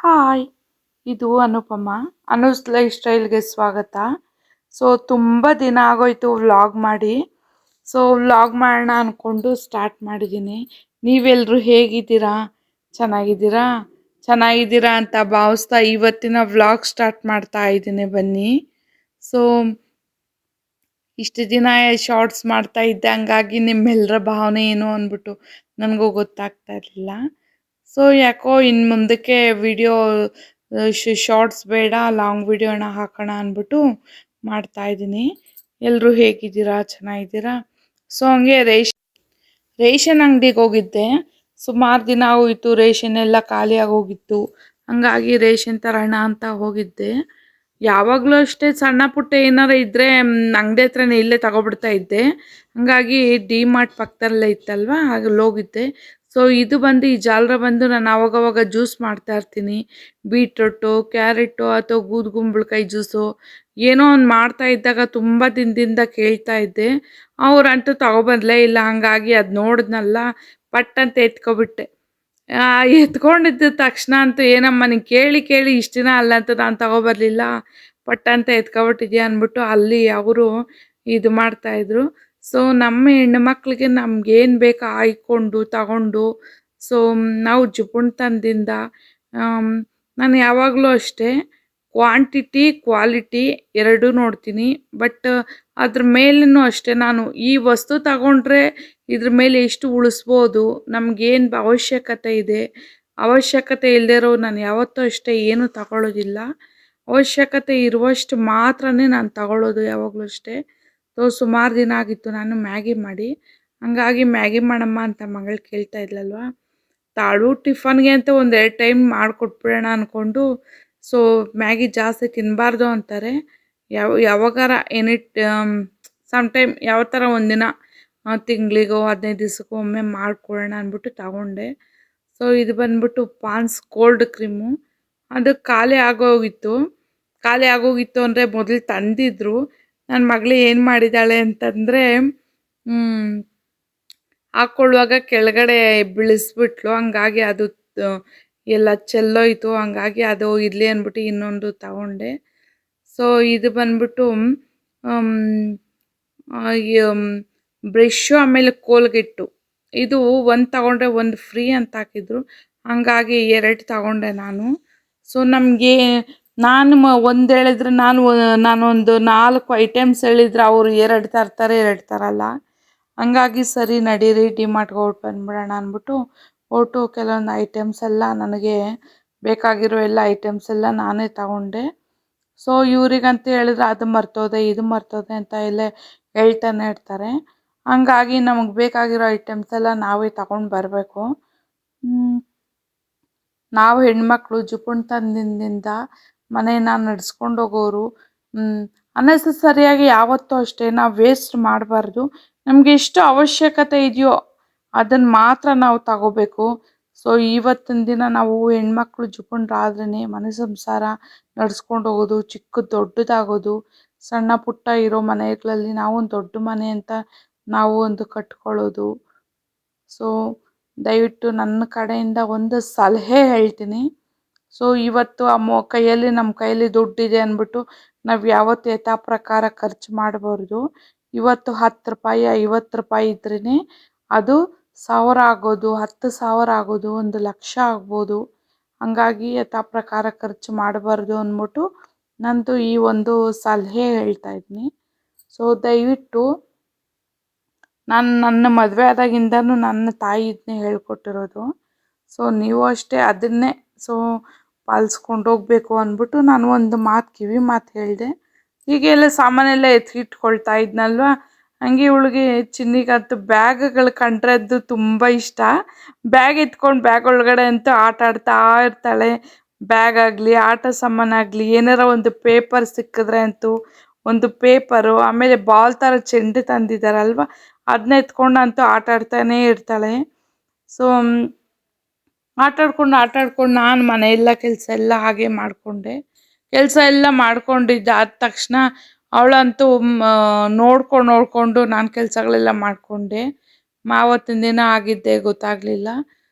Hi, ಇದು ಅನುಪಮ. Anu's life ಸ್ಟೈಲ್ಗೆ ಸ್ವಾಗತ. So ತುಂಬ ದಿನ ಆಗೋಯ್ತು ವ್ಲಾಗ್ ಮಾಡಿ. ಸೊ ವ್ಲಾಗ್ ಮಾಡೋಣ ಅಂದ್ಕೊಂಡು ಸ್ಟಾರ್ಟ್ ಮಾಡಿದ್ದೀನಿ. ನೀವೆಲ್ಲರೂ ಹೇಗಿದ್ದೀರಾ? ಚೆನ್ನಾಗಿದ್ದೀರಾ? ಚೆನ್ನಾಗಿದ್ದೀರಾ ಅಂತ ಭಾವಿಸ್ತಾ ಇವತ್ತಿನ ವ್ಲಾಗ್ ಸ್ಟಾರ್ಟ್ ಮಾಡ್ತಾ ಇದ್ದೀನಿ, ಬನ್ನಿ. ಸೊ ಇಷ್ಟು ದಿನ ಶಾರ್ಟ್ಸ್ ಮಾಡ್ತಾ ಇದ್ದೆ, ಹಂಗಾಗಿ ನಿಮ್ಮೆಲ್ಲರ ಭಾವನೆ ಏನು ಅಂದ್ಬಿಟ್ಟು ನನಗೂ ಗೊತ್ತಾಗ್ತಾ ಇರಲಿಲ್ಲ. ಸೊ ಯಾಕೋ ಇನ್ನು ಮುಂದಕ್ಕೆ ವಿಡಿಯೋ ಶಾರ್ಟ್ಸ್ ಬೇಡ, ಲಾಂಗ್ ವಿಡಿಯೋನ ಹಾಕೋಣ ಅಂದ್ಬಿಟ್ಟು ಮಾಡ್ತಾ ಇದ್ದೀನಿ. ಎಲ್ಲರೂ ಹೇಗಿದ್ದೀರಾ? ಚೆನ್ನಾಗಿದ್ದೀರಾ? ಸೊ ಹಂಗೆ ರೇಷನ್ ಅಂಗಡಿಗೆ ಹೋಗಿದ್ದೆ. ಸುಮಾರು ದಿನ ಆಗೋಯಿತು, ರೇಷನ್ ಎಲ್ಲ ಖಾಲಿ ಆಗೋಗಿತ್ತು. ಹಂಗಾಗಿ ರೇಷನ್ ತರೋಣ ಅಂತ ಹೋಗಿದ್ದೆ. ಯಾವಾಗಲೂ ಅಷ್ಟೇ ಸಣ್ಣ ಪುಟ್ಟ ಏನಾರ ಇದ್ದರೆ ಅಂಗಡಿ ಹತ್ರನೇ ಇಲ್ಲೇ ತಗೊಬಿಡ್ತಾ ಇದ್ದೆ. ಹಂಗಾಗಿ ಡಿ ಮಾರ್ಟ್ ಪಕ್ಕದಲ್ಲೇ ಇತ್ತಲ್ವ, ಹಾಗೆ ಹೋಗಿದ್ದೆ. ಸೊ ಇದು ಬಂದು ಈ ಜಾಲರ ಬಂದು ನಾನು ಆವಾಗವಾಗ ಜ್ಯೂಸ್ ಮಾಡ್ತಾ ಇರ್ತೀನಿ. ಬೀಟ್ರೂಟು, ಕ್ಯಾರೆಟು ಅಥವಾ ಗೂದುಗುಂಬಳಕಾಯಿ ಜ್ಯೂಸು ಏನೋ ಒಂದು ಮಾಡ್ತಾ ಇದ್ದಾಗ ತುಂಬ ದಿನದಿಂದ ಕೇಳ್ತಾ ಇದ್ದೆ. ಅವರಂತೂ ತಗೊಬರಲೇ ಇಲ್ಲ. ಹಂಗಾಗಿ ಅದು ನೋಡಿದ್ನಲ್ಲ, ಪಟ್ ಅಂತ ಎತ್ಕೊಬಿಟ್ಟೆ. ಎತ್ಕೊಂಡಿದ್ದ ತಕ್ಷಣ ಅಂತೂ ಏನಮ್ಮ ನೀನು ಕೇಳಿ ಕೇಳಿ ಇಷ್ಟು ದಿನ ಅಲ್ಲ ಅಂತ ನಾನು ತಗೊಬರಲಿಲ್ಲ, ಪಟ್ ಅಂತ ಎತ್ಕೊಬಿಟ್ಟಿದ್ಯಾ ಅಂದ್ಬಿಟ್ಟು ಅಲ್ಲಿ ಅವರು ಇದು ಮಾಡ್ತಾಯಿದ್ರು. ಸೊ ನಮ್ಮ ಹೆಣ್ಣು ಮಕ್ಕಳಿಗೆ ನಮ್ಗೇನು ಬೇಕು ಆಯ್ಕೊಂಡು ತಗೊಂಡು, ಸೊ ನಾವು ಜುಪುಣ್ತನದಿಂದ ನಾನು ಯಾವಾಗಲೂ ಅಷ್ಟೇ ಕ್ವಾಂಟಿಟಿ ಕ್ವಾಲಿಟಿ ಎರಡೂ ನೋಡ್ತೀನಿ. ಬಟ್ ಅದ್ರ ಮೇಲೂ ಅಷ್ಟೇ, ನಾನು ಈ ವಸ್ತು ತಗೊಂಡ್ರೆ ಇದ್ರ ಮೇಲೆ ಎಷ್ಟು ಉಳಿಸ್ಬೋದು, ನಮಗೇನು ಅವಶ್ಯಕತೆ ಇದೆ, ಅವಶ್ಯಕತೆ ಇಲ್ಲದೇ ಇರೋ ನಾನು ಯಾವತ್ತೂ ಅಷ್ಟೇ ಏನು ತಗೊಳ್ಳೋದಿಲ್ಲ. ಅವಶ್ಯಕತೆ ಇರುವಷ್ಟು ಮಾತ್ರನೇ ನಾನು ತಗೊಳ್ಳೋದು ಯಾವಾಗಲೂ ಅಷ್ಟೇ. ಸೊ ಸುಮಾರು ದಿನ ಆಗಿತ್ತು ನಾನು ಮ್ಯಾಗಿ ಮಾಡಿ. ಹಂಗಾಗಿ ಮ್ಯಾಗಿ ಮಾಡಮ್ಮ ಅಂತ ಮಗಳು ಕೇಳ್ತಾ ಇದ್ಲಲ್ವ, ತಾಳು ಟಿಫನ್ಗೆ ಅಂತ ಒಂದೆರಡು ಟೈಮ್ ಮಾಡಿಕೊಟ್ಬಿಡೋಣ ಅಂದ್ಕೊಂಡು. ಸೊ ಮ್ಯಾಗಿ ಜಾಸ್ತಿ ತಿನ್ನಬಾರ್ದು ಅಂತಾರೆ. ಯಾವಾಗಾರ ಸಮ್ಟೈಮ್ ಯಾವ ಥರ ಒಂದಿನ ತಿಂಗಳಿಗೋ 15 ದಿವಸಕ್ಕೋ ಒಮ್ಮೆ ಮಾಡಿಕೊಡೋಣ ಅಂದ್ಬಿಟ್ಟು ತಗೊಂಡೆ. ಸೊ ಇದು ಬಂದ್ಬಿಟ್ಟು ಪಾನ್ಸ್ ಕೋಲ್ಡ್ ಕ್ರೀಮು. ಅದು ಖಾಲಿ ಆಗೋಗಿತ್ತು ಅಂದರೆ ಮೊದಲು ತಂದಿದ್ರು. ನನ್ನ ಮಗಳು ಏನು ಮಾಡಿದ್ದಾಳೆ ಅಂತಂದರೆ, ಹಾಕ್ಕೊಳ್ಳುವಾಗ ಕೆಳಗಡೆ ಬೀಳಿಸ್ಬಿಟ್ಲು. ಹಂಗಾಗಿ ಅದು ಎಲ್ಲ ಚೆಲ್ಲೋಯ್ತು. ಹಂಗಾಗಿ ಅದು ಇರಲಿ ಅಂದ್ಬಿಟ್ಟು ಇನ್ನೊಂದು ತಗೊಂಡೆ. ಸೊ ಇದು ಬಂದ್ಬಿಟ್ಟು ಬ್ರಷ್ಷು ಆಮೇಲೆ ಕೋಲ್ಗೆಟ್ಟು, ಇದು ಒಂದು ತಗೊಂಡ್ರೆ ಒಂದು ಫ್ರೀ ಅಂತ ಹಾಕಿದ್ರು. ಹಂಗಾಗಿ 2 ತಗೊಂಡೆ ನಾನು. ಸೊ ನಮಗೆ ಒಂದು ಹೇಳಿದ್ರೆ ನಾನೊಂದು 4 ಐಟಮ್ಸ್ ಹೇಳಿದ್ರೆ ಅವರು 2 ತರ್ತಾರೆ, 2 ತರಲ್ಲ. ಹಂಗಾಗಿ ಸರಿ ನಡೀರಿ ಡಿಮಾರ್ಟ್ಗೆ ಬಂದ್ಬಿಡೋಣ ಅಂದ್ಬಿಟ್ಟು ಕೆಲವೊಂದು ಐಟಮ್ಸ್ ಎಲ್ಲ ನನಗೆ ಬೇಕಾಗಿರೋ ಎಲ್ಲ ಐಟಮ್ಸ್ ಎಲ್ಲ ನಾನೇ ತಗೊಂಡೆ. ಸೊ ಇವ್ರಿಗಂತ ಹೇಳಿದ್ರೆ ಅದು ಮರ್ತೋದೆ ಇದು ಮರ್ತೋದೆ ಅಂತ ಎಲ್ಲ ಹೇಳ್ತಾನೆ ಇರ್ತಾರೆ. ಹಂಗಾಗಿ ನಮಗೆ ಬೇಕಾಗಿರೋ ಐಟಮ್ಸ್ ಎಲ್ಲ ನಾವೇ ತಗೊಂಡು ಬರಬೇಕು. ನಾವು ಹೆಣ್ಮಕ್ಳು ಜುಪುಣ್ತನದಿಂದ ಮನೇನ ನಡೆಸ್ಕೊಂಡು ಹೋಗೋರು. ಅನ್ನೆಸೆಸರಿಯಾಗಿ ಯಾವತ್ತೂ ಅಷ್ಟೇ ನಾವು ವೇಸ್ಟ್ ಮಾಡಬಾರ್ದು. ನಮಗೆ ಎಷ್ಟು ಅವಶ್ಯಕತೆ ಇದೆಯೋ ಅದನ್ನು ಮಾತ್ರ ನಾವು ತಗೋಬೇಕು. ಸೊ ಇವತ್ತಿನ ದಿನ ನಾವು ಹೆಣ್ಮಕ್ಳು ಜುಪುಣ್ರಾದ್ರೇ ಮನೆ ಸಂಸಾರ ನಡೆಸ್ಕೊಂಡು ಹೋಗೋದು, ದೊಡ್ಡದಾಗೋದು. ಸಣ್ಣ ಪುಟ್ಟ ಇರೋ ಮನೆಗಳಲ್ಲಿ ನಾವು ಒಂದು ದೊಡ್ಡ ಮನೆ ಅಂತ ನಾವು ಒಂದು ಕಟ್ಕೊಳ್ಳೋದು. ಸೊ ದಯವಿಟ್ಟು ನನ್ನ ಕಡೆಯಿಂದ ಒಂದು ಸಲಹೆ ಹೇಳ್ತೀನಿ. ಸೊ ಇವತ್ತು ನಮ್ಮ ಕೈಯಲ್ಲಿ ದುಡ್ಡಿದೆ ಅಂದ್ಬಿಟ್ಟು ನಾವು ಯಾವತ್ತು ಯಥಾ ಪ್ರಕಾರ ಖರ್ಚು ಮಾಡಬಾರ್ದು. ಇವತ್ತು 10 ರೂಪಾಯಿ 50 ರೂಪಾಯಿ ಇದ್ರೇ ಅದು 1000 ಆಗೋದು, 10,000 ಆಗೋದು, 1 ಲಕ್ಷ ಆಗ್ಬೋದು. ಹಂಗಾಗಿ ಯಥಾ ಪ್ರಕಾರ ಖರ್ಚು ಮಾಡಬಾರ್ದು ಅಂದ್ಬಿಟ್ಟು ನಂದು ಈ ಒಂದು ಸಲಹೆ ಹೇಳ್ತಾ ಇದ್ದೀನಿ. ಸೊ ದಯವಿಟ್ಟು ನನ್ನ ಮದುವೆ ಆದಾಗಿಂದನೂ ನನ್ನ ತಾಯಿ ಇದನ್ನೇ ಹೇಳ್ಕೊಟ್ಟಿರೋದು. ಸೊ ನೀವು ಅಷ್ಟೇ ಅದನ್ನೇ ಪಾಲಿಸ್ಕೊಂಡು ಹೋಗಬೇಕು ಅಂದ್ಬಿಟ್ಟು ನಾನು ಒಂದು ಕಿವಿ ಮಾತು ಹೇಳಿದೆ. ಹೀಗೆಲ್ಲ ಸಾಮಾನೆಲ್ಲ ಎತ್ತಿಟ್ಕೊಳ್ತಾ ಇದ್ನಲ್ವ, ಹಂಗೆ ಇವಳಿಗೆ ಚಿನ್ನಿಗಂತೂ ಬ್ಯಾಗ್ಗಳು ಕಂಡ್ರದ್ದು ತುಂಬ ಇಷ್ಟ. ಬ್ಯಾಗ್ ಎತ್ಕೊಂಡು ಬ್ಯಾಗ್ ಒಳಗಡೆ ಅಂತೂ ಆಟ ಆಡ್ತಾ ಇರ್ತಾಳೆ. ಬ್ಯಾಗ್ ಆಗಲಿ, ಆಟ ಸಾಮಾನಾಗಲಿ, ಏನಾರ ಒಂದು ಪೇಪರ್ ಸಿಕ್ಕಿದ್ರೆ ಅಂತೂ ಒಂದು ಪೇಪರು, ಆಮೇಲೆ ಬಾಲ್ ಥರ ಚೆಂಡು ತಂದಿದ್ದಾರಲ್ವ, ಅದನ್ನ ಎತ್ಕೊಂಡಂತೂ ಆಟ ಆಡ್ತಾನೇ ಇರ್ತಾಳೆ. ಸೊ ಆಟ ಆಡ್ಕೊಂಡು ನಾನು ಮನೆಯೆಲ್ಲ ಕೆಲಸ ಎಲ್ಲ ಹಾಗೆ ಮಾಡಿಕೊಂಡೆ. ಕೆಲಸ ಎಲ್ಲ ಮಾಡ್ಕೊಂಡಿದ್ದಾದ ತಕ್ಷಣ ಅವಳಂತೂ ನೋಡ್ಕೊಂಡು ನಾನು ಕೆಲಸಗಳೆಲ್ಲ ಮಾಡಿಕೊಂಡೆ. ಆವತ್ತಿನ ದಿನ ಆಗಿದ್ದೇ ಗೊತ್ತಾಗಲಿಲ್ಲ.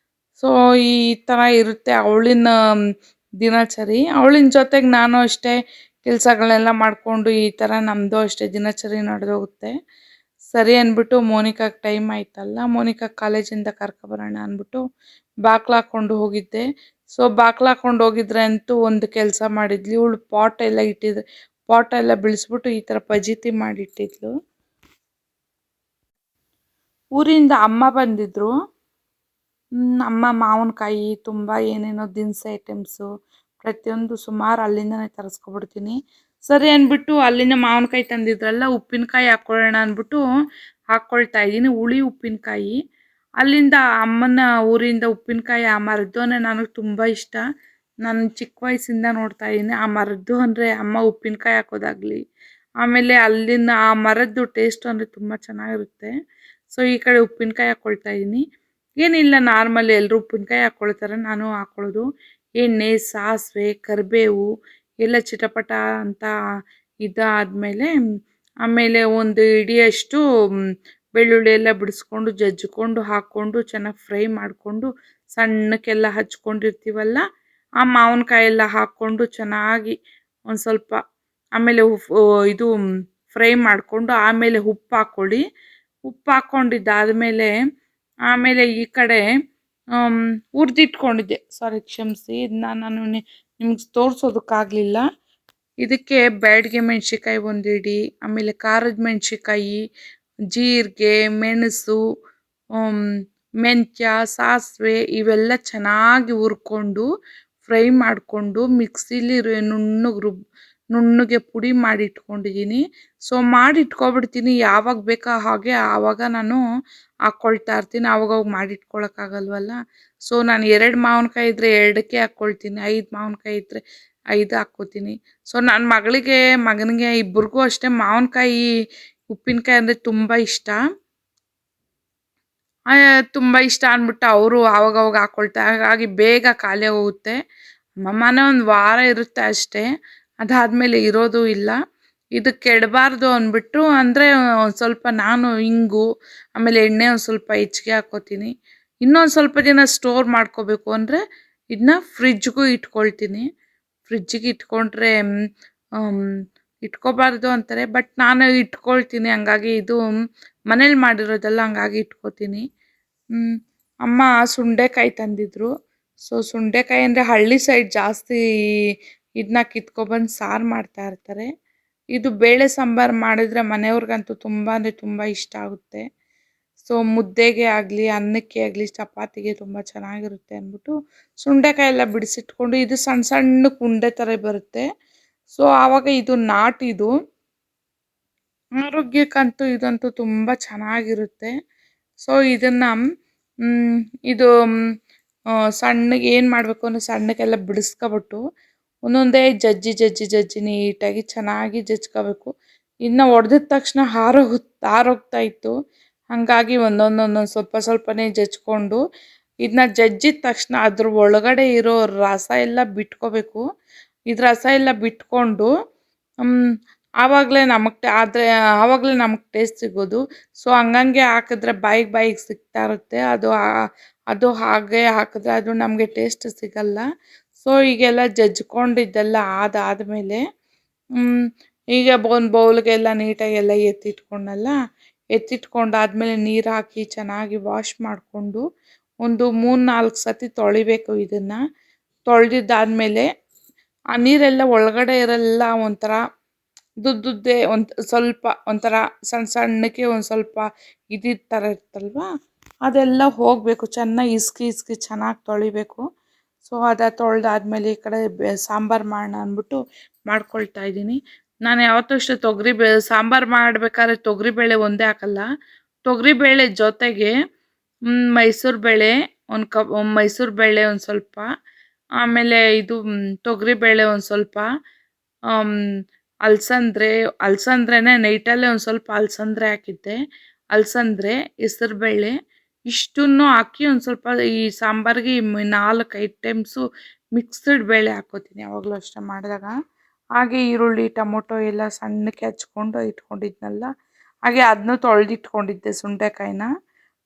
ಸೊ ಈ ಥರ ಇರುತ್ತೆ ಅವಳಿನ ದಿನಚರಿ. ಅವಳಿನ ಜೊತೆಗೆ ನಾನು ಅಷ್ಟೇ ಕೆಲಸಗಳನ್ನೆಲ್ಲ ಮಾಡಿಕೊಂಡು ಈ ಥರ ನಮ್ಮದು ಅಷ್ಟೇ ದಿನಚರಿ ನಡೆದೋಗುತ್ತೆ. ಸರಿ ಅಂದ್ಬಿಟ್ಟು ಮೋನಿಕಾಗೆ ಟೈಮ್ ಆಯ್ತಲ್ಲ, ಮೋನಿಕಾ ಕಾಲೇಜಿಂದ ಕರ್ಕೊಬರೋಣ ಅಂದ್ಬಿಟ್ಟು ಬಾಕ್ಲು ಹಾಕ್ಕೊಂಡು ಹೋಗಿದ್ದೆ. ಸೊ ಬಾಕ್ಲು ಹಾಕ್ಕೊಂಡು ಹೋಗಿದ್ರೆ ಅಂತೂ ಒಂದು ಕೆಲಸ ಮಾಡಿದ್ಲು, ಇವಳು ಪಾಟ್ ಎಲ್ಲ ಬಿಳಿಸ್ಬಿಟ್ಟು ಈ ಥರ ಫಜೀತಿ ಮಾಡಿಟ್ಟಿದ್ಲು. ಊರಿಂದ ಅಮ್ಮ ಬಂದಿದ್ರು. ಅಮ್ಮ ಮಾವಿನಕಾಯಿ ತುಂಬ ಏನೇನೋ ದಿನಸಿ ಐಟಮ್ಸು ಪ್ರತಿಯೊಂದು ಸುಮಾರು ಅಲ್ಲಿಂದನೇ ತರಿಸ್ಕೊಬಿಡ್ತೀನಿ. ಸರಿ ಅಂದ್ಬಿಟ್ಟು ಅಲ್ಲಿಂದ ಮಾವಿನಕಾಯಿ ತಂದಿದ್ರಲ್ಲ, ಉಪ್ಪಿನಕಾಯಿ ಹಾಕ್ಕೊಳ್ಳೋಣ ಅಂದ್ಬಿಟ್ಟು ಹಾಕ್ಕೊಳ್ತಾ ಇದ್ದೀನಿ, ಹುಳಿ ಉಪ್ಪಿನಕಾಯಿ. ಅಲ್ಲಿಂದ ಅಮ್ಮನ ಊರಿಂದ ಉಪ್ಪಿನಕಾಯಿ ಆ ಮರದ್ದೋನೆ ನನಗೆ ತುಂಬ ಇಷ್ಟ. ನಾನು ಚಿಕ್ಕ ವಯಸ್ಸಿಂದ ನೋಡ್ತಾ ಇದ್ದೀನಿ ಆ ಮರದ್ದು ಅಂದರೆ ಅಮ್ಮ ಉಪ್ಪಿನಕಾಯಿ ಹಾಕೋದಾಗಲಿ, ಆಮೇಲೆ ಅಲ್ಲಿನ ಆ ಮರದ್ದು ಟೇಸ್ಟ್ ಅಂದರೆ ತುಂಬ ಚೆನ್ನಾಗಿರುತ್ತೆ. ಸೊ ಈ ಕಡೆ ಉಪ್ಪಿನಕಾಯಿ ಹಾಕ್ಕೊಳ್ತಾ ಇದ್ದೀನಿ. ಏನಿಲ್ಲ, ನಾರ್ಮಲ್ ಎಲ್ಲರೂ ಉಪ್ಪಿನಕಾಯಿ ಹಾಕ್ಕೊಳ್ತಾರೆ, ನಾನು ಹಾಕ್ಕೊಳ್ಳೋದು. ಎಣ್ಣೆ, ಸಾಸಿವೆ, ಕರಿಬೇವು ಎಲ್ಲ ಚಿಟಪಟ ಅಂತ ಇದಾದಮೇಲೆ ಆಮೇಲೆ ಒಂದು ಇಡಿಯಷ್ಟು ಬೆಳ್ಳುಳ್ಳಿ ಎಲ್ಲ ಬಿಡಿಸ್ಕೊಂಡು ಜಜ್ಜಿಕೊಂಡು ಹಾಕ್ಕೊಂಡು ಚೆನ್ನಾಗಿ ಫ್ರೈ ಮಾಡಿಕೊಂಡು ಸಣ್ಣಕ್ಕೆಲ್ಲ ಹಚ್ಕೊಂಡಿರ್ತೀವಲ್ಲ, ಆ ಮಾವಿನಕಾಯಿ ಎಲ್ಲ ಹಾಕ್ಕೊಂಡು ಚೆನ್ನಾಗಿ ಒಂದು ಸ್ವಲ್ಪ ಆಮೇಲೆ ಇದು ಫ್ರೈ ಮಾಡಿಕೊಂಡು ಆಮೇಲೆ ಉಪ್ಪು ಹಾಕ್ಕೊಳ್ಳಿ. ಉಪ್ಪು ಹಾಕ್ಕೊಂಡಿದ್ದಾದಮೇಲೆ ಆಮೇಲೆ ಈ ಕಡೆ ಹುರಿದಿಟ್ಕೊಂಡಿದ್ದೆ, ಸಾರಿ ಕ್ಷಮಿಸಿ, ಇದನ್ನ ನಾನು ನಿಮ್ಗೆ ತೋರಿಸೋದಕ್ಕಾಗಲಿಲ್ಲ. ಇದಕ್ಕೆ ಬ್ಯಾಡಗೆ ಮೆಣಸಿಕಾಯಿ ಒಂದು ಇಡಿ, ಆಮೇಲೆ ಖಾರದ ಮೆಣಸಿಕಾಯಿ, ಜೀರಿಗೆ, ಮೆಣಸು, ಮೆಂತ್ಯ, ಸಾಸಿವೆ ಇವೆಲ್ಲ ಚೆನ್ನಾಗಿ ಹುರ್ಕೊಂಡು ಫ್ರೈ ಮಾಡಿಕೊಂಡು ಮಿಕ್ಸಿಲಿ ನುಣ್ಣಗೆ ಪುಡಿ ಮಾಡಿ ಇಟ್ಕೊಂಡಿದ್ದೀನಿ. ಸೊ ಮಾಡಿ ಇಟ್ಕೊಬಿಡ್ತೀನಿ, ಯಾವಾಗ ಬೇಕಾ ಹಾಗೆ ಆವಾಗ ನಾನು ಹಾಕ್ಕೊಳ್ತಾ ಇರ್ತೀನಿ, ಆವಾಗವಾಗ ಮಾಡಿ ಇಟ್ಕೊಳಕ್ಕಾಗಲ್ವಲ್ಲ. ಸೊ ನಾನು 2 ಮಾವಿನಕಾಯಿ ಇದ್ದರೆ 2ಕ್ಕೆ ಹಾಕ್ಕೊಳ್ತೀನಿ, 5 ಮಾವಿನಕಾಯಿ ಇದ್ದರೆ 5 ಹಾಕ್ಕೋತೀನಿ. ಸೊ ನನ್ನ ಮಗನಿಗೆ ಇಬ್ಬರಿಗೂ ಅಷ್ಟೇ ಮಾವಿನಕಾಯಿ ಉಪ್ಪಿನಕಾಯಿ ಅಂದರೆ ತುಂಬ ಇಷ್ಟ. ಅಂದ್ಬಿಟ್ಟು ಅವರು ಆವಾಗವಾಗ ಹಾಕ್ಕೊಳ್ತಾರೆ, ಹಾಗಾಗಿ ಬೇಗ ಖಾಲಿ ಹೋಗುತ್ತೆ. ಮನೆ ಒಂದು ವಾರ ಇರುತ್ತೆ ಅಷ್ಟೇ, ಅದಾದಮೇಲೆ ಇರೋದು ಇಲ್ಲ. ಇದು ಕೆಡಬಾರ್ದು ಅಂದ್ಬಿಟ್ಟು ಅಂದರೆ ಸ್ವಲ್ಪ ನಾನು ಇಂಗು ಆಮೇಲೆ ಎಣ್ಣೆ ಒಂದು ಸ್ವಲ್ಪ ಹೆಚ್ಚಿಗೆ ಹಾಕ್ಕೋತೀನಿ. ಇನ್ನೊಂದು ಸ್ವಲ್ಪ ದಿನ ಸ್ಟೋರ್ ಮಾಡ್ಕೋಬೇಕು ಅಂದರೆ ಇದನ್ನ ಫ್ರಿಜ್ಗೂ ಇಟ್ಕೊಳ್ತೀನಿ. ಫ್ರಿಜ್ಜಿಗೆ ಇಟ್ಕೊಂಡ್ರೆ ಇಟ್ಕೋಬಾರ್ದು ಅಂತಾರೆ, ಬಟ್ ನಾನು ಇಟ್ಕೊಳ್ತೀನಿ. ಹಂಗಾಗಿ ಇದು ಮನೇಲಿ ಮಾಡಿರೋದೆಲ್ಲ, ಹಂಗಾಗಿ ಇಟ್ಕೋತೀನಿ. ಅಮ್ಮ ಸುಂಡೆಕಾಯಿ ತಂದಿದ್ರು. ಸೊ ಸುಂಡೆಕಾಯಿ ಅಂದರೆ ಹಳ್ಳಿ ಸೈಡ್ ಜಾಸ್ತಿ ಇದನ್ನ ಕಿತ್ಕೊಬಂದು ಸಾರು ಮಾಡ್ತಾ ಇರ್ತಾರೆ. ಇದು ಬೇಳೆ ಸಾಂಬಾರು ಮಾಡಿದರೆ ಮನೆಯವ್ರಿಗಂತೂ ತುಂಬ ಅಂದರೆ ತುಂಬ ಇಷ್ಟ ಆಗುತ್ತೆ. ಸೊ ಮುದ್ದೆಗೆ ಆಗಲಿ, ಅನ್ನಕ್ಕೆ ಆಗಲಿ, ಚಪಾತಿಗೆ ತುಂಬ ಚೆನ್ನಾಗಿರುತ್ತೆ ಅಂದ್ಬಿಟ್ಟು ಸುಂಡೆಕಾಯಿ ಎಲ್ಲ ಬಿಡಿಸಿಟ್ಕೊಂಡು, ಇದು ಸಣ್ಣ ಸಣ್ಣ ಉಂಡೆ ಥರ ಬರುತ್ತೆ. ಸೊ ಆವಾಗ ಇದು ನಾಟಿದು ಆರೋಗ್ಯಕ್ಕಂತೂ ಇದಂತೂ ತುಂಬ ಚೆನ್ನಾಗಿರುತ್ತೆ. ಸೊ ಇದನ್ನು ಇದು ಸಣ್ಣಗೆ ಏನು ಮಾಡಬೇಕು ಅಂದರೆ ಸಣ್ಣಕ್ಕೆಲ್ಲ ಬಿಡಿಸ್ಕೊಬಿಟ್ಟು ಒಂದೊಂದೇ ಜಜ್ಜಿ ನೀಟಾಗಿ ಚೆನ್ನಾಗಿ ಜಜ್ಕೋಬೇಕು. ಇನ್ನು ಹೊಡೆದಿದ ತಕ್ಷಣ ಹಾರೋಗ್ತಾ ಇತ್ತು, ಹಾಗಾಗಿ ಒಂದೊಂದು ಸ್ವಲ್ಪನೇ ಜಜ್ಕೊಂಡು ಇದನ್ನ ಜಜ್ಜಿದ ತಕ್ಷಣ ಅದ್ರ ಒಳಗಡೆ ಇರೋ ರಸ ಎಲ್ಲ ಬಿಟ್ಕೋಬೇಕು. ಇದು ರಸ ಎಲ್ಲ ಬಿಟ್ಕೊಂಡು ಆವಾಗಲೇ ನಮಗೆ ಟೇಸ್ಟ್ ಸಿಗೋದು. ಸೊ ಹಂಗಂಗೆ ಹಾಕಿದ್ರೆ ಬಾಯಿಗೆ ಸಿಗ್ತಾ ಇರುತ್ತೆ, ಅದು ಹಾಗೆ ಹಾಕಿದ್ರೆ ಅದು ನಮಗೆ ಟೇಸ್ಟ್ ಸಿಗಲ್ಲ. ಸೊ ಈಗೆಲ್ಲ ಜಜ್ಕೊಂಡಿದ್ದೆಲ್ಲ ಆದಮೇಲೆ ಈಗ ಒಂದು ಬೌಲ್ಗೆಲ್ಲ ನೀಟಾಗಿ ಎಲ್ಲ ಎತ್ತಿಟ್ಕೊಂಡಾದ್ಮೇಲೆ ನೀರು ಹಾಕಿ ಚೆನ್ನಾಗಿ ವಾಶ್ ಮಾಡಿಕೊಂಡು ಒಂದು 3-4 ಸತಿ ತೊಳಿಬೇಕು. ಇದನ್ನು ತೊಳೆದಿದ್ದಾದಮೇಲೆ ಆ ನೀರೆಲ್ಲ ಒಳಗಡೆ ಇರೆಲ್ಲ ಒಂಥರ ದುದ್ದೇ ಸ್ವಲ್ಪ ಒಂಥರ ಸಣ್ಣಕ್ಕೆ ಒಂದು ಸ್ವಲ್ಪ ಇದಿದ್ದ ಥರ ಇರ್ತಲ್ವ, ಅದೆಲ್ಲ ಹೋಗಬೇಕು. ಚೆನ್ನಾಗಿ ಇಸ್ಕಿ ಚೆನ್ನಾಗಿ ತೊಳಿಬೇಕು. ಸೊ ತೊಳೆದಾದ್ಮೇಲೆ ಈ ಕಡೆ ಸಾಂಬಾರು ಮಾಡೋಣ ಅಂದ್ಬಿಟ್ಟು ಮಾಡ್ಕೊಳ್ತಾ ಇದ್ದೀನಿ. ನಾನು ಯಾವತ್ತೂ ಅಷ್ಟೇ ಸಾಂಬಾರು ಮಾಡಬೇಕಾದ್ರೆ ತೊಗರಿಬೇಳೆ ಒಂದೇ ಹಾಕಲ್ಲ. ತೊಗರಿಬೇಳೆ ಜೊತೆಗೆ ಮೈಸೂರುಬೇಳೆ ಮೈಸೂರುಬೇಳೆ ಒಂದು ಸ್ವಲ್ಪ, ಆಮೇಲೆ ಇದು ತೊಗರಿಬೇಳೆ ಒಂದು ಸ್ವಲ್ಪ, ಅಲಸಂದ್ರೆನೇ ನೈಟಲ್ಲೇ ಒಂದು ಸ್ವಲ್ಪ ಅಲಸಂದ್ರೆ ಹಾಕಿದ್ದೆ, ಅಲಸಂದ್ರೆ, ಹೆಸರುಬೇಳೆ ಇಷ್ಟನ್ನು ಹಾಕಿ ಒಂದು ಸ್ವಲ್ಪ ಈ ಸಾಂಬಾರಿಗೆ 4 ಐಟಮ್ಸು ಮಿಕ್ಸ್ಡ್ ಬೇಳೆ ಹಾಕ್ಕೋತೀನಿ ಯಾವಾಗಲೂ ಅಷ್ಟೇ ಮಾಡಿದಾಗ. ಹಾಗೆ ಈರುಳ್ಳಿ, ಟೊಮೊಟೊ ಎಲ್ಲ ಸಣ್ಣಕ್ಕೆ ಹಚ್ಕೊಂಡು ಇಟ್ಕೊಂಡಿದ್ನಲ್ಲ, ಹಾಗೆ ಅದನ್ನು ತೊಳೆದಿಟ್ಕೊಂಡಿದ್ದೆ. ಸುಂಡೆಕಾಯಿನ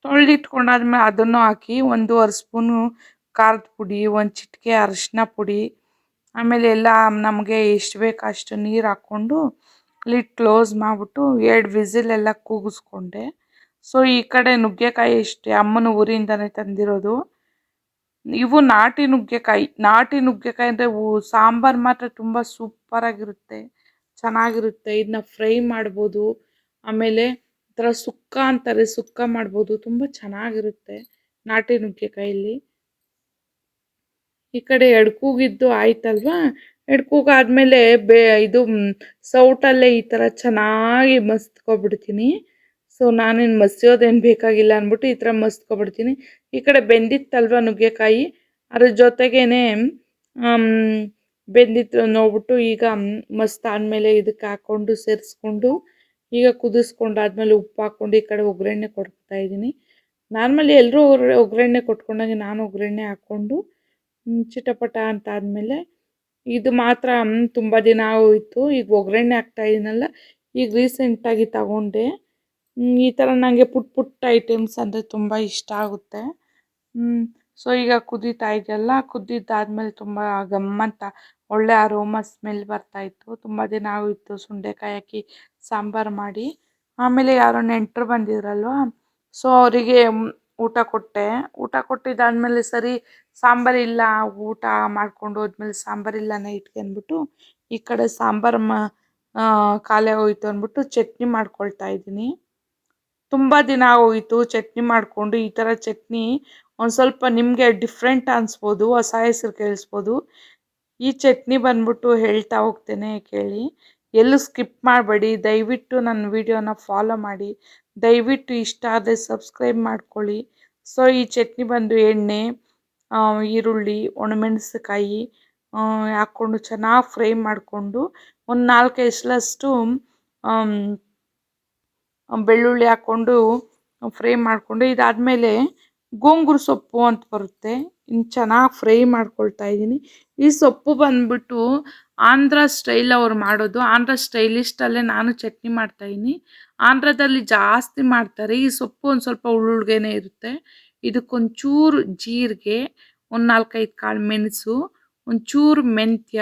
ತೊಳೆದಿಟ್ಕೊಂಡಾದ್ಮೇಲೆ ಅದನ್ನು ಹಾಕಿ 1.5 ಸ್ಪೂನು ಖಾರದ ಪುಡಿ, 1 ಚಿಟಿಕೆ ಅರಿಶಿನ ಪುಡಿ, ಆಮೇಲೆ ಎಲ್ಲ ನಮಗೆ ಎಷ್ಟು ಬೇಕು ಅಷ್ಟು ನೀರು ಹಾಕ್ಕೊಂಡು ಲಿಡ್ ಕ್ಲೋಸ್ ಮಾಡಿಬಿಟ್ಟು 2 ವಿಸಿಲೆಲ್ಲ ಕೂಗಿಸ್ಕೊಂಡೆ. ಸೊ ಈ ಕಡೆ ನುಗ್ಗೆಕಾಯಿ ಇಷ್ಟೇ ಅಮ್ಮನ ಊರಿಂದನೇ ತಂದಿರೋದು. ಇವು ನಾಟಿ ನುಗ್ಗೆಕಾಯಿ. ನಾಟಿ ನುಗ್ಗೆಕಾಯಿ ಅಂದರೆ ಸಾಂಬಾರು ಮಾತ್ರ ತುಂಬ ಸೂಪರಾಗಿರುತ್ತೆ, ಚೆನ್ನಾಗಿರುತ್ತೆ. ಇದನ್ನ ಫ್ರೈ ಮಾಡ್ಬೋದು, ಆಮೇಲೆ ಈ ಥರ ಸುಕ್ಕ ಅಂತಾರೆ, ಸುಕ್ಕ ಮಾಡ್ಬೋದು, ತುಂಬ ಚೆನ್ನಾಗಿರುತ್ತೆ ನಾಟಿ ನುಗ್ಗೆಕಾಯಲ್ಲಿ. ಈ ಕಡೆ ಎಡ್ಕೂಗಿದ್ದು ಆಯ್ತಲ್ವಾ, ಎಡ್ಕೂಗಾದ್ಮೇಲೆ ಇದು ಸೌಟಲ್ಲೇ ಈ ಥರ ಚೆನ್ನಾಗಿ ಮಸ್ತ್ಕೊಬಿಡ್ತೀನಿ. ಸೊ ನಾನೇನು ಮಸಿಯೋದೇನು ಬೇಕಾಗಿಲ್ಲ ಅಂದ್ಬಿಟ್ಟು ಈ ಥರ ಮಸ್ತ್ಕೊಬಿಡ್ತೀನಿ. ಈ ಕಡೆ ಬೆಂದಿತ್ತಲ್ವ ನುಗ್ಗೆಕಾಯಿ, ಅದ್ರ ಜೊತೆಗೇನೆ ಬೆಂದಿತ್ತು ನೋಡ್ಬಿಟ್ಟು ಈಗ ಮಸ್ತ್ ಆದಮೇಲೆ ಇದಕ್ಕೆ ಹಾಕ್ಕೊಂಡು ಸೇರಿಸ್ಕೊಂಡು ಈಗ ಕುದಿಸ್ಕೊಂಡಾದ್ಮೇಲೆ ಉಪ್ಪು ಹಾಕ್ಕೊಂಡು ಈ ಕಡೆ ಒಗ್ಗರಣೆ ಕೊಡ್ತಾ ಇದ್ದೀನಿ. ನಾರ್ಮಲಿ ಎಲ್ಲರೂ ಒಗ್ಗರಣೆ ಕೊಟ್ಕೊಂಡಾಗೆ ನಾನು ಒಗ್ಗರಣೆ ಹಾಕ್ಕೊಂಡು ಚಿಟಪಟ ಅಂತ ಆದಮೇಲೆ ಇದು ಮಾತ್ರ ತುಂಬ ದಿನ ಆಗೋಯಿತು. ಈಗ ಒಗ್ಗರಣೆ ಹಾಕ್ತಾ ಇದೀನಲ್ಲ, ಈಗ ರೀಸೆಂಟಾಗಿ ತಗೊಂಡೆ. ಈ ಥರ ನನಗೆ ಪುಟ್ಟ ಐಟಮ್ಸ್ ಅಂದರೆ ತುಂಬ ಇಷ್ಟ ಆಗುತ್ತೆ. ಸೊ ಈಗ ಕುದೀತಾ ಇದೆಯಲ್ಲ, ಕುದ್ದಿದ್ದಾದ್ಮೇಲೆ ತುಂಬ ಗಮ್ಮಂತ ಒಳ್ಳೆ ಅರೋಮಾ ಸ್ಮೆಲ್ ಬರ್ತಾಯಿತ್ತು. ತುಂಬ ದಿನ ಆಗೋಯಿತು ಸುಂಡೆಕಾಯಿ ಹಾಕಿ ಸಾಂಬಾರು ಮಾಡಿ. ಆಮೇಲೆ ಯಾರೋ ನೆಂಟರು ಬಂದಿದ್ರಲ್ವ, ಸೊ ಅವರಿಗೆ ಊಟ ಕೊಟ್ಟೆ. ಊಟ ಕೊಟ್ಟಿದ್ದಾದ್ಮೇಲೆ ಸರಿ ಸಾಂಬಾರಿಲ್ಲ, ಊಟ ಮಾಡ್ಕೊಂಡು ಹೋದ್ಮೇಲೆ ಸಾಂಬಾರಿಲ್ಲ ನೈಟ್ಗೆ ಅಂದ್ಬಿಟ್ಟು ಈ ಕಡೆ ಸಾಂಬಾರು ಖಾಲಿ ಆಗೋಯ್ತು ಅಂದ್ಬಿಟ್ಟು ಚಟ್ನಿ ಮಾಡ್ಕೊಳ್ತಾ ಇದ್ದೀನಿ. ತುಂಬ ದಿನ ಆಗೋಯಿತು ಚಟ್ನಿ ಮಾಡಿಕೊಂಡು. ಈ ಥರ ಚಟ್ನಿ ಒಂದು ಸ್ವಲ್ಪ ನಿಮಗೆ ಡಿಫ್ರೆಂಟ್ ಅನಿಸ್ಬೋದು, ಹೊಸ ಹೆಸರು ಕೇಳಿಸ್ಬೋದು. ಈ ಚಟ್ನಿ ಬಂದ್ಬಿಟ್ಟು ಹೇಳ್ತಾ ಹೋಗ್ತೇನೆ ಕೇಳಿ, ಎಲ್ಲೂ ಸ್ಕಿಪ್ ಮಾಡಬೇಡಿ. ದಯವಿಟ್ಟು ನನ್ನ ವಿಡಿಯೋನ ಫಾಲೋ ಮಾಡಿ, ದಯವಿಟ್ಟು ಇಷ್ಟ ಆದರೆ ಸಬ್ಸ್ಕ್ರೈಬ್ ಮಾಡ್ಕೊಳ್ಳಿ. ಸೊ ಈ ಚಟ್ನಿ ಬಂದು ಎಣ್ಣೆ, ಈರುಳ್ಳಿ, ಒಣಮೆಣಸಿಕಾಯಿ ಹಾಕ್ಕೊಂಡು ಚೆನ್ನಾಗಿ ಫ್ರೈ ಮಾಡಿಕೊಂಡು ಒಂದು 4 ಎಸಳಷ್ಟು ಬೆಳ್ಳುಳ್ಳಿ ಹಾಕ್ಕೊಂಡು ಫ್ರೈ ಮಾಡಿಕೊಂಡು, ಇದಾದಮೇಲೆ ಗೋಂಗೂರು ಸೊಪ್ಪು ಅಂತ ಬರುತ್ತೆ, ಇನ್ನು ಚೆನ್ನಾಗಿ ಫ್ರೈ ಮಾಡ್ಕೊಳ್ತಾ ಇದ್ದೀನಿ. ಈ ಸೊಪ್ಪು ಬಂದ್ಬಿಟ್ಟು ಆಂಧ್ರ ಸ್ಟೈಲ್ ಅವ್ರು ಮಾಡೋದು. ಆಂಧ್ರ ಸ್ಟೈಲಿಸ್ಟಲ್ಲೇ ನಾನು ಚಟ್ನಿ ಮಾಡ್ತಾಯಿದ್ದೀನಿ. ಆಂಧ್ರದಲ್ಲಿ ಜಾಸ್ತಿ ಮಾಡ್ತಾರೆ. ಈ ಸೊಪ್ಪು ಒಂದು ಸ್ವಲ್ಪ ಉಳ್ಳುಳ್ಗೆನೇ ಇರುತ್ತೆ. ಇದಕ್ಕೊಂಚೂರು ಜೀರಿಗೆ, ಒಂದು 4-5 ಕಾಳು ಮೆಣಸು, ಒಂಚೂರು ಮೆಂತ್ಯ,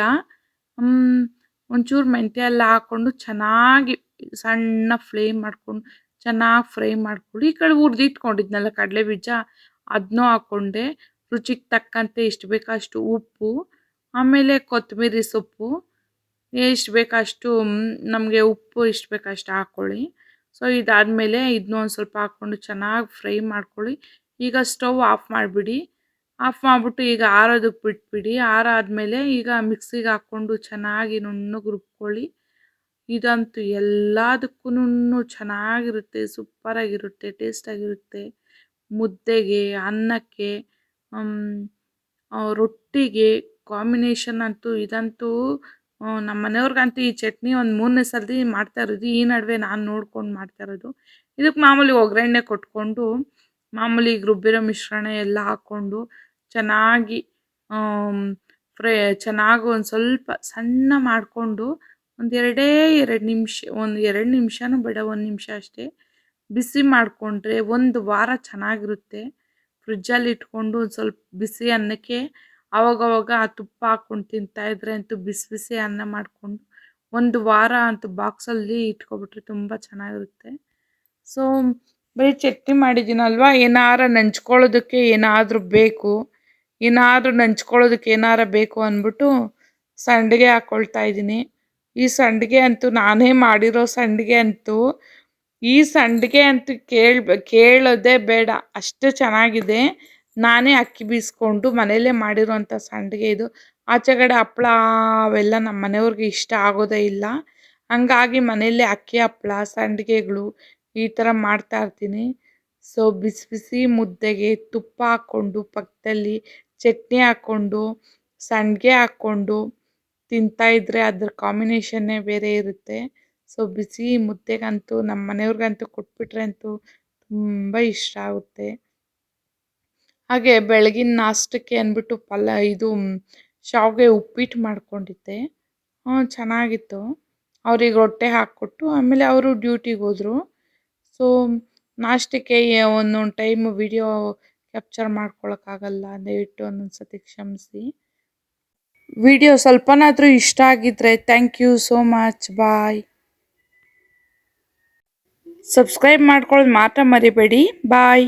ಒಂಚೂರು ಮೆಂತ್ಯ ಎಲ್ಲ ಹಾಕ್ಕೊಂಡು ಚೆನ್ನಾಗಿ ಸಣ್ಣ ಫ್ಲೇಮ್ ಮಾಡ್ಕೊಂಡು ಚೆನ್ನಾಗಿ ಫ್ರೈ ಮಾಡ್ಕೊಳ್ಳಿ. ಈ ಕಡೆ ಹುರಿದಿಟ್ಕೊಂಡಿದ್ನಲ್ಲ ಕಡಲೆ ಬೀಜ, ಅದನ್ನೂ ಹಾಕ್ಕೊಂಡೆ. ರುಚಿಗೆ ತಕ್ಕಂತೆ ಎಷ್ಟು ಬೇಕೋ ಅಷ್ಟು ಉಪ್ಪು, ಆಮೇಲೆ ಕೊತ್ತಂಬರಿ ಸೊಪ್ಪು ಎಷ್ಟು ಬೇಕಷ್ಟು, ನಮಗೆ ಉಪ್ಪು ಎಷ್ಟು ಬೇಕಷ್ಟು ಹಾಕ್ಕೊಳ್ಳಿ. ಸೊ ಇದಾದಮೇಲೆ ಇದನ್ನೂ ಒಂದು ಸ್ವಲ್ಪ ಹಾಕ್ಕೊಂಡು ಚೆನ್ನಾಗಿ ಫ್ರೈ ಮಾಡ್ಕೊಳ್ಳಿ. ಈಗ ಸ್ಟವ್ ಆಫ್ ಮಾಡಿಬಿಡಿ. ಆಫ್ ಮಾಡಿಬಿಟ್ಟು ಈಗ ಆರೋದಕ್ಕೆ ಬಿಟ್ಬಿಡಿ. ಆರಾದಮೇಲೆ ಈಗ ಮಿಕ್ಸಿಗೆ ಹಾಕ್ಕೊಂಡು ಚೆನ್ನಾಗಿ ನುಣ್ಣಗೆ ರುಬ್ಕೊಳ್ಳಿ. ಇದಂತೂ ಎಲ್ಲದಕ್ಕೂ ಚೆನ್ನಾಗಿರುತ್ತೆ, ಸೂಪರಾಗಿರುತ್ತೆ, ಟೇಸ್ಟಾಗಿರುತ್ತೆ. ಮುದ್ದೆಗೆ, ಅನ್ನಕ್ಕೆ, ರೊಟ್ಟಿಗೆ ಕಾಂಬಿನೇಷನ್ ಅಂತೂ ಇದಂತೂ ನಮ್ಮ ಮನೆಯವ್ರಿಗಂತೂ ಈ ಚಟ್ನಿ ಒಂದು 3ನೇ ಸರ್ತಿ ಮಾಡ್ತಾ ಇರೋದು. ಈ ನಡುವೆ ನಾನು ನೋಡ್ಕೊಂಡು ಮಾಡ್ತಾ ಇರೋದು. ಇದಕ್ಕೆ ಮಾಮೂಲಿ ಒಗ್ಗರಣೆ ಕೊಟ್ಕೊಂಡು ಮಾಮೂಲಿ ರುಬ್ಬಿರೋ ಮಿಶ್ರಣ ಎಲ್ಲ ಹಾಕ್ಕೊಂಡು ಚೆನ್ನಾಗಿ ಚೆನ್ನಾಗಿ ಒಂದು ಸ್ವಲ್ಪ ಸಣ್ಣ ಮಾಡಿಕೊಂಡು ಒಂದು 2 ನಿಮಿಷ, ಒಂದು 2 ನಿಮಿಷನೂ ಬೇಡ, 1 ನಿಮಿಷ ಅಷ್ಟೇ ಬಿಸಿ ಮಾಡಿಕೊಂಡ್ರೆ 1 ವಾರ ಚೆನ್ನಾಗಿರುತ್ತೆ. ಫ್ರಿಜ್ಜಲ್ಲಿ ಇಟ್ಕೊಂಡು ಒಂದು ಸ್ವಲ್ಪ ಬಿಸಿ ಅನ್ನಕ್ಕೆ ಆವಾಗವಾಗ ತುಪ್ಪ ಹಾಕ್ಕೊಂಡು ತಿಂತಾಯಿದ್ರೆ ಅಂತೂ ಬಿಸಿ ಬಿಸಿ ಅನ್ನ ಮಾಡಿಕೊಂಡು 1 ವಾರ ಅಂತೂ ಬಾಕ್ಸಲ್ಲಿ ಇಟ್ಕೊಬಿಟ್ರೆ ತುಂಬ ಚೆನ್ನಾಗಿರುತ್ತೆ. ಸೊ ಬರೀ ಚಟ್ನಿ ಮಾಡಿದ್ದೀನಲ್ವ, ಏನಾರ ನಂಚ್ಕೊಳ್ಳೋದಕ್ಕೆ ಏನಾದರೂ ಬೇಕು ಅಂದ್ಬಿಟ್ಟು ಸಂಡಿಗೆ ಹಾಕ್ಕೊಳ್ತಾ ಇದ್ದೀನಿ. ಈ ಸಂಡಿಗೆ ಅಂತೂ ನಾನೇ ಮಾಡಿರೋ ಸಂಡಿಗೆ ಅಂತೂ, ಈ ಸಂಡಿಗೆ ಅಂತೂ ಕೇಳೋದೇ ಬೇಡ, ಅಷ್ಟು ಚೆನ್ನಾಗಿದೆ. ನಾನೇ ಅಕ್ಕಿ ಬೀಸ್ಕೊಂಡು ಮನೆಯಲ್ಲೇ ಮಾಡಿರೋಂಥ ಸಂಡಿಗೆ ಇದು. ಆಚೆಗಡೆ ಹಪ್ಳ ಅವೆಲ್ಲ ನಮ್ಮ ಮನೆಯವ್ರಿಗೆ ಇಷ್ಟ ಆಗೋದೇ ಇಲ್ಲ. ಹಂಗಾಗಿ ಮನೆಯಲ್ಲೇ ಅಕ್ಕಿ ಹಪ್ಳ, ಸಂಡಿಗೆಗಳು ಈ ಥರ ಮಾಡ್ತಾ ಇರ್ತೀನಿ. ಸೊ ಬಿಸಿ ಬಿಸಿ ಮುದ್ದೆಗೆ ತುಪ್ಪ ಹಾಕ್ಕೊಂಡು, ಪಕ್ಕದಲ್ಲಿ ಚಟ್ನಿ ಹಾಕ್ಕೊಂಡು, ಸಂಡಿಗೆ ಹಾಕ್ಕೊಂಡು ತಿಂತಾಯಿದ್ರೆ ಅದ್ರ ಕಾಂಬಿನೇಷನ್ನೇ ಬೇರೆ ಇರುತ್ತೆ. ಸೊ ಬಿಸಿ ಮುದ್ದೆಗಂತೂ ನಮ್ಮ ಮನೆಯವ್ರಿಗಂತೂ ಕೊಟ್ಬಿಟ್ರೆ ಅಂತೂ ತುಂಬ ಇಷ್ಟ ಆಗುತ್ತೆ. ಹಾಗೆ ಬೆಳಗಿನ ನಾಷ್ಟಕ್ಕೆ ಅಂದ್ಬಿಟ್ಟು ಇದು ಶಾವಿಗೆ ಉಪ್ಪಿಟ್ಟು ಮಾಡ್ಕೊಂಡಿದ್ದೆ, ಚೆನ್ನಾಗಿತ್ತು. ಅವ್ರಿಗೆ ರೊಟ್ಟೆ ಹಾಕ್ಕೊಟ್ಟು ಆಮೇಲೆ ಅವರು ಡ್ಯೂಟಿಗೆ ಹೋದರು. ಸೊ ನಾಷ್ಟಕ್ಕೆ ಒಂದೊಂದು ಟೈಮು ವಿಡಿಯೋ ಕ್ಯಾಪ್ಚರ್ ಮಾಡ್ಕೊಳಕ್ಕಾಗಲ್ಲ, ದಯವಿಟ್ಟು ಒಂದೊಂದು ಸತಿ ಕ್ಷಮಿಸಿ. ವಿಡಿಯೋ ಸ್ವಲ್ಪನಾದರೂ ಇಷ್ಟ ಆಗಿದ್ರೆ thank you so much. Bye. Subscribe ಮಾಡ್ಕೊಳ್ಳೋದು ಮಾತ್ರ ಮರಿಬೇಡಿ. ಬಾಯ್.